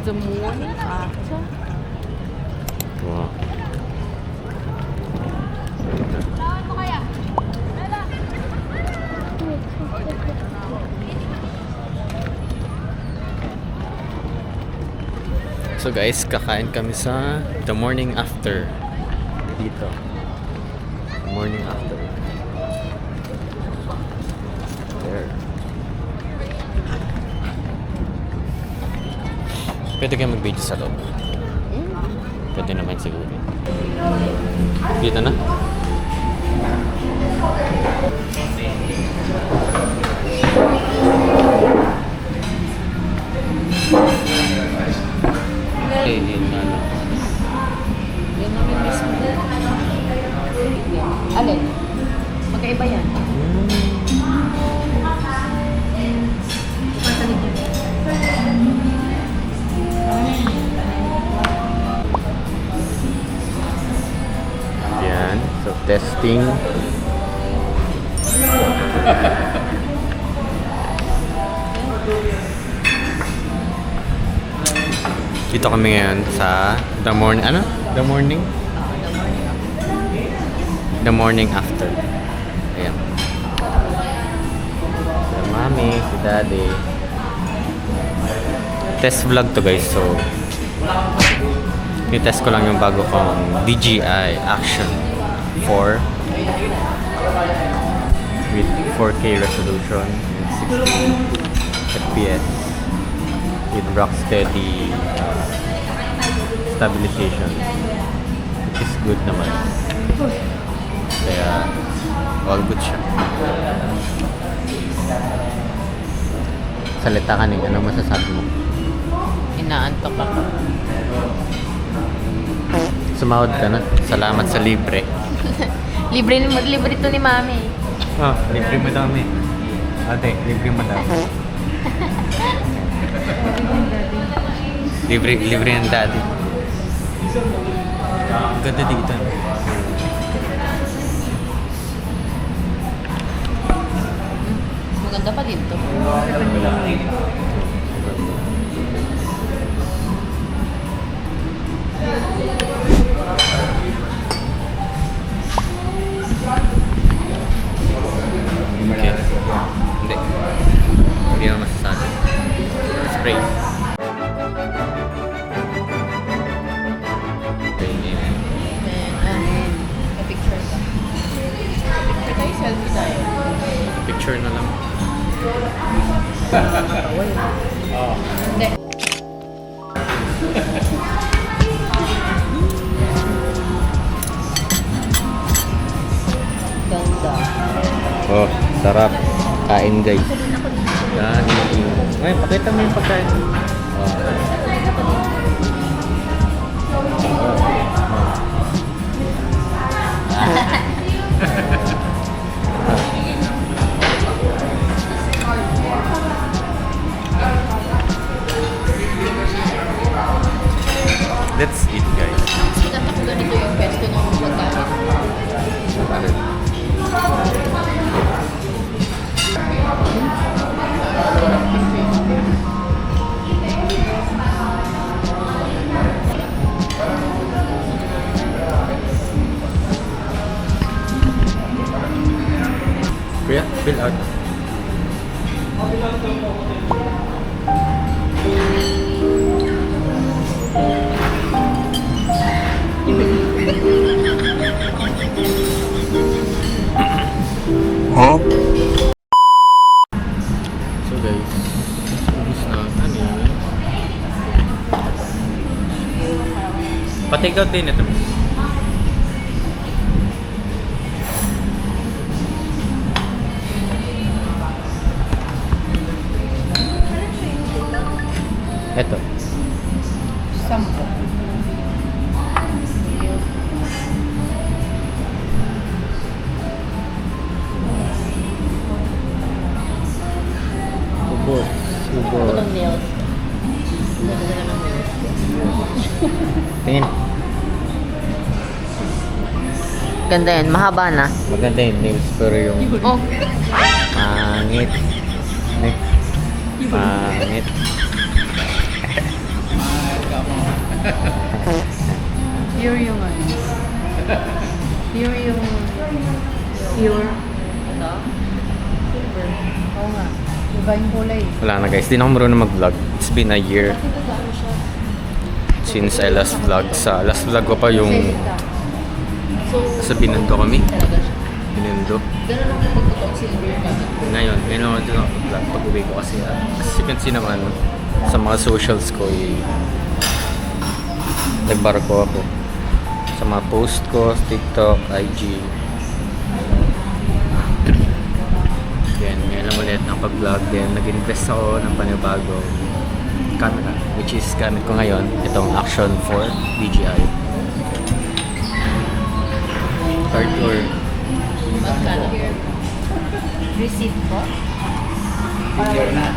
The morning after. Wow. So guys, kakain kami sa the morning after dito. The morning after. There. Pwede kayo mag-video sa loob. Pwede naman siguro. Dito na? Eh, yun na lang. Yan namin mismo. Alin? Magkaiba yan. Yan. So, testing. Dito kami ngayon sa the morning, ano? The morning? The morning after. Ayan. Si mami, si daddy. Test vlog to guys, so i-test ko lang yung bago kong DJI Action 4 with 4K resolution and 60 FPS with Rocksteady stabilization, which is good naman. Kaya all good siya. Salita ka ning, ano masasabi mo? Inaantok ako. Sumahod ka na. Salamat sa libre. Libre to ni Mami. Oh, libre mo dami. Ate, libre mo dami. libre ng daddy. Ganda dito. Maganda pa dito. Okay. Hindi. Hindi na masasabi. Spray. Picture ka. Picture tayo, selfie tayo. Picture na lang. Hindi. Ganda. Oh, sarap. Kain guys. Kain. Ay, pakita mo yung pagkain. Let's eat guys. Sikat ako ganito yung pesto ng pagkain. Kuya, fill out. Huh? So guys, ubus na ang kanin. Pa-take out din ito. Ito. 10. Ubos. Ako ng nails. Ganda na ng nails. Tingin. Ganda yan. Mahaba na. Maganda yung nails pero yung Oh. pangit. Nick. Pangit. Pure yung ano. Pure yung... Pure. Ito? Silver. Oo nga. Iba yung kulay. Wala na guys, di na ako marunong mag-vlog. It's been a year since I last vlog. Sa last vlog ko pa yung sa Binondo kami. Binondo. Ganun ako pagtutok silver ka. Ngayon ako din ako vlog pag uwi ko kasi as you can see naman sa mga socials ko nagbarko ako sa mga post ko, TikTok, IG. Yan, ngayon lang ulit ng pag-vlog din. Nag-invest ako ng panibagong camera which is gamit ko ngayon itong Action 4 DJI. Card or Magkano? Receipt po? Video na.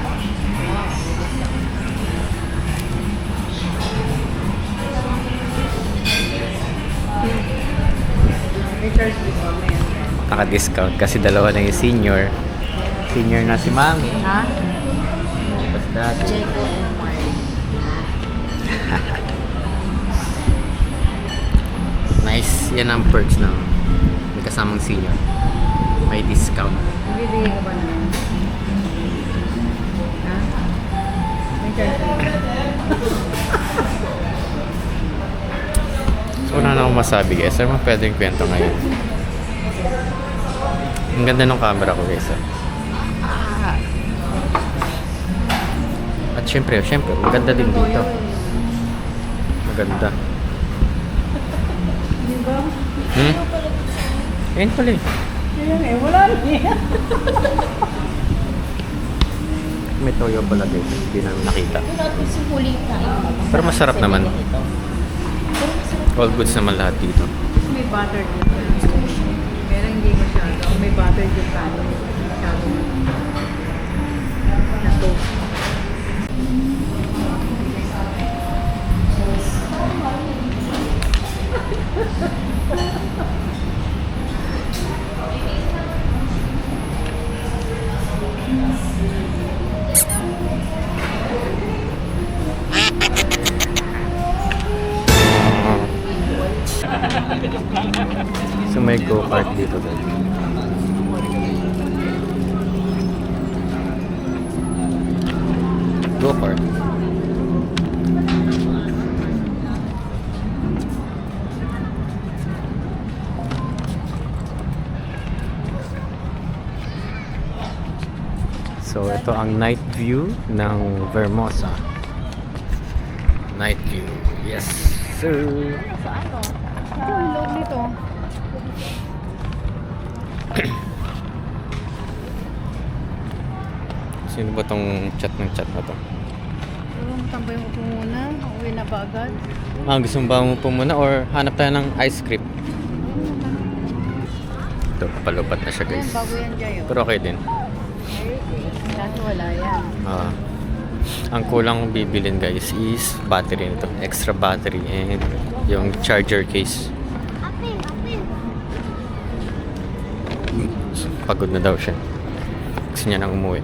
May charge din po. May naka-discount kasi dalawa na yung senior. Senior na si Mami. Ha? Tapos dati. Jaco and Mark. Nice. Yan ang perks ng may kasamang senior. May discount. Bibigay ka ba naman? Ha? May charge din. So, wala na akong masabi guys. Ano mga pwedeng kwento ngayon? Ang ganda ng camera ko guys. At syempre, maganda din dito. Maganda. Di ba? Ayun pala eh. Ayan eh, wala niya. May toyo pala guys. Hindi namin nakita. Natin si Huli tayo. Pero masarap naman. All goods naman lahat dito. May butter dito. Pero hindi masyado. May butter dito tayo. Masyado. Na toast. So may go-kart dito guys. Go-kart. So ito ang night view ng Vermosa. Night view. Yes, sir. Sa ano? Ito yung loob nito. Sino ba tong chat ng chat na to? Tulong tambay mo po muna. Uwi na ba agad? Gusto mo ba mo po muna or hanap tayo ng ice cream? Ito, palupat na siya Ayan, guys. bago yan dyan yun. Pero okay din. Kaso wala yan. Ang kulang bibilin guys is battery nito. Extra battery and yung charger case. Pagod na daw siya. Gusto niya nang umuwi.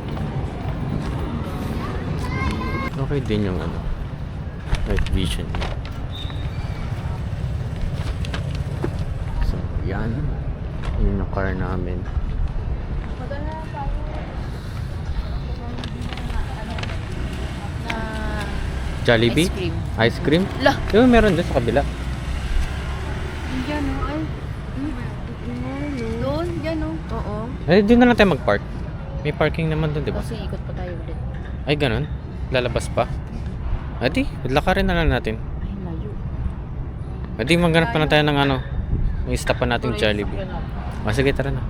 Okay din yung ano, night vision. So, yan. Yun yung car namin. Jollibee? Ice cream. Ice cream? Lah! Yung meron doon sa kabila. Diyan o. Ay. Doon? Diyan o. Oo. Eh, doon na lang tayo mag-park. May parking naman doon, di ba? Kasi ikot pa tayo ulit. Ay, ganun? Lalabas pa? Adi, lakarin na lang natin. Ay, layo. Adi, maghanap pa na tayo ng ano. May stop pa nating Jollibee. Sige, tara na.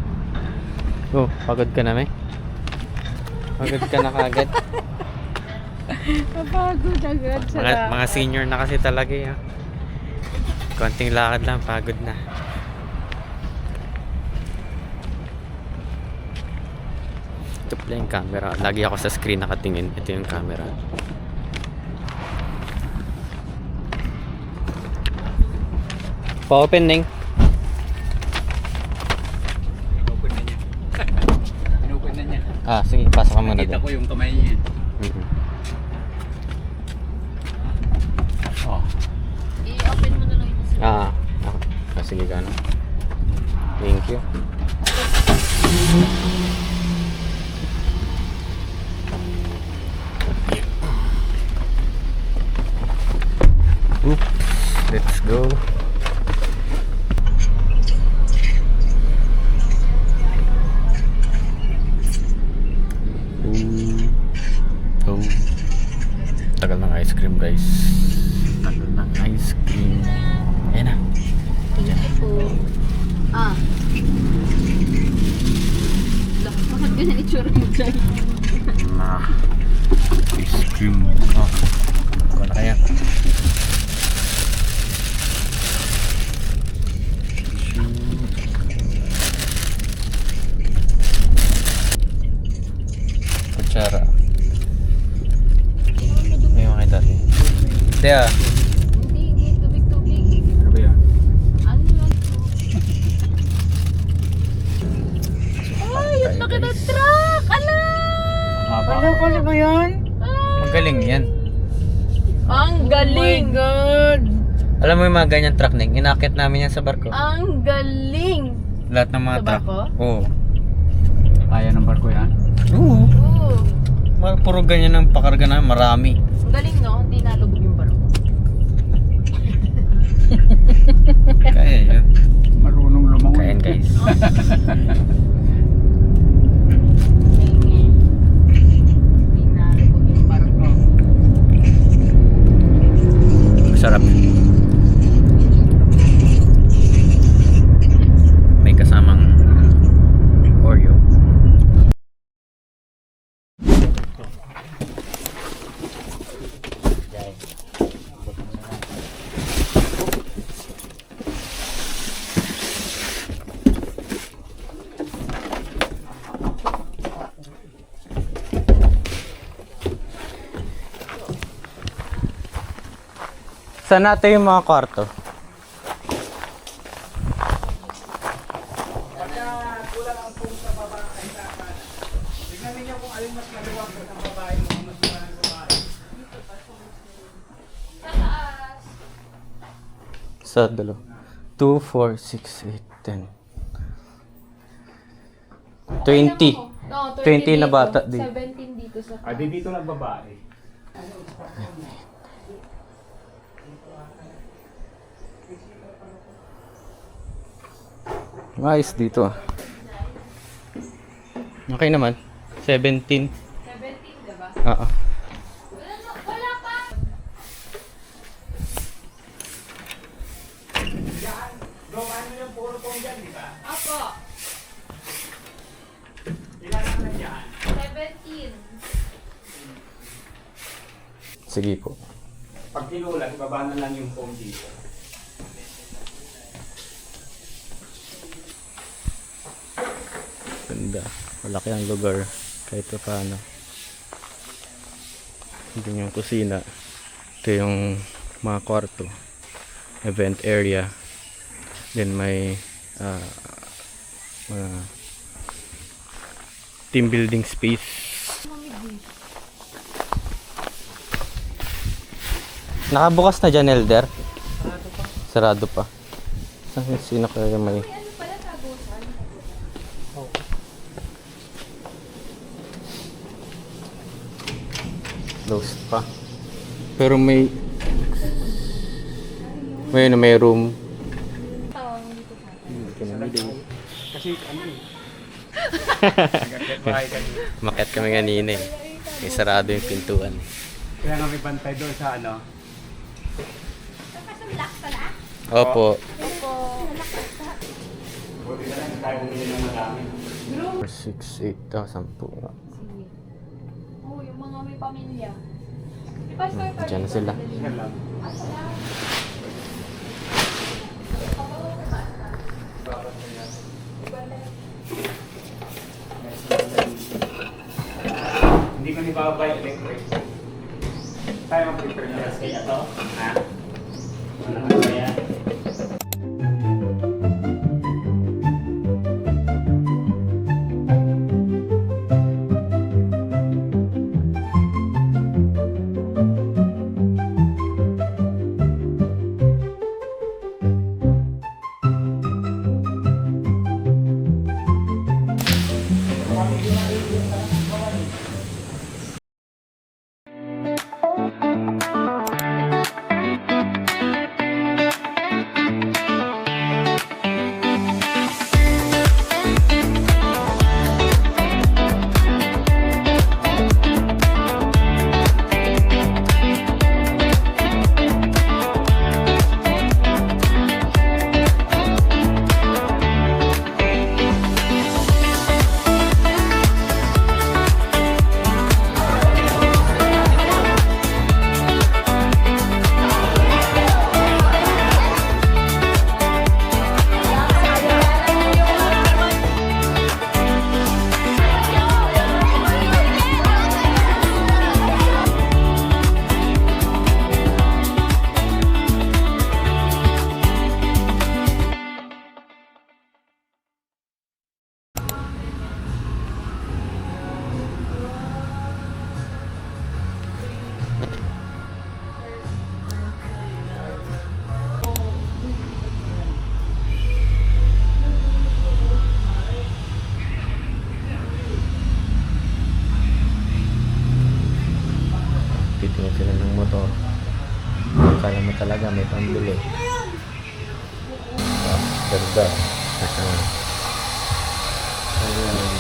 Oh, pagod ka na, may? Pagod ka na kagad. Napagod agad. Mga senior na kasi talaga eh. Konting lakad lang, pagod na. Ito pala yung camera. Lagi ako sa screen nakatingin. Ito yung camera. Pa-open, Ning. Inopen na niya. Ah, sige, pasok ka muna Nakita doon. ko yung kamay niya. Mhm. Oh. I-open mo na lang yung isa. Sige ka na. Thank you. Oops, let's go. Oh. Tagal ng ice cream, guys. Tagal ng ice cream. Ayan na. Thank you po. Bakit ganyan itsura mo dyan? Ice cream. Oh. Ako na kaya. Kutsara. May mga dati. Kaya, Hindi, tubig-tubig. Ano ba yan? Ano lang? Ay, yung laki ng truck! Ala! Haba. ba yan? magaling yan. Ang galing! God! Alam mo yung mga ganyan truck Ning, inakit namin yan sa barko. Ang galing! Lahat ng mga Sa truck. barko? Oo. Kaya ng barko yan? Oo. Oo. Puro ganyan ang pakarga na, marami. Ang galing, no? Hindi nalubog yung barko. Kaya yun. Marunong lumangoy. Kaya yan, guys. Hindi nalubog yung barko. Masarap. May kasamang Oreo. Saan natin yung mga kwarto? Sa dalawa. 2, 4, 6, 8, 10. 20. No, 20 na bata din. 17 dito sa... Ah, di dito lang babae. Ayos dito ah. Okay naman. 17. 17, diba? Oo. Wala pa! Apo. Ilan naman yan? 17. Sige po. Pag tinulat, ibaba na lang yung foam dito. Ganda. Malaki ang lugar. Kahit pa paano. Ito yung kusina. Ito yung mga kwarto. Event area. Then may mga team building space. Nakabukas na dyan, Elder? Sarado pa. Sino kaya may... Closed pa. Pero may room. Kasi ano eh. Nag-akit bahay kanina. Makiat kami kanina eh. May sarado yung pintuan. Kaya nga may bantay doon sa ano. Opo. Buti na lang tayo bumili ng madami. 4, 6, 8, 10 po. Oh, yung mga may pamilya. Diyan na sila. Yan lang. Hindi ko nibabay electric. Tayo ang prepare na kasi ito. Ha? Ano ba yan? may pambili. Ah, ganda. Ayan.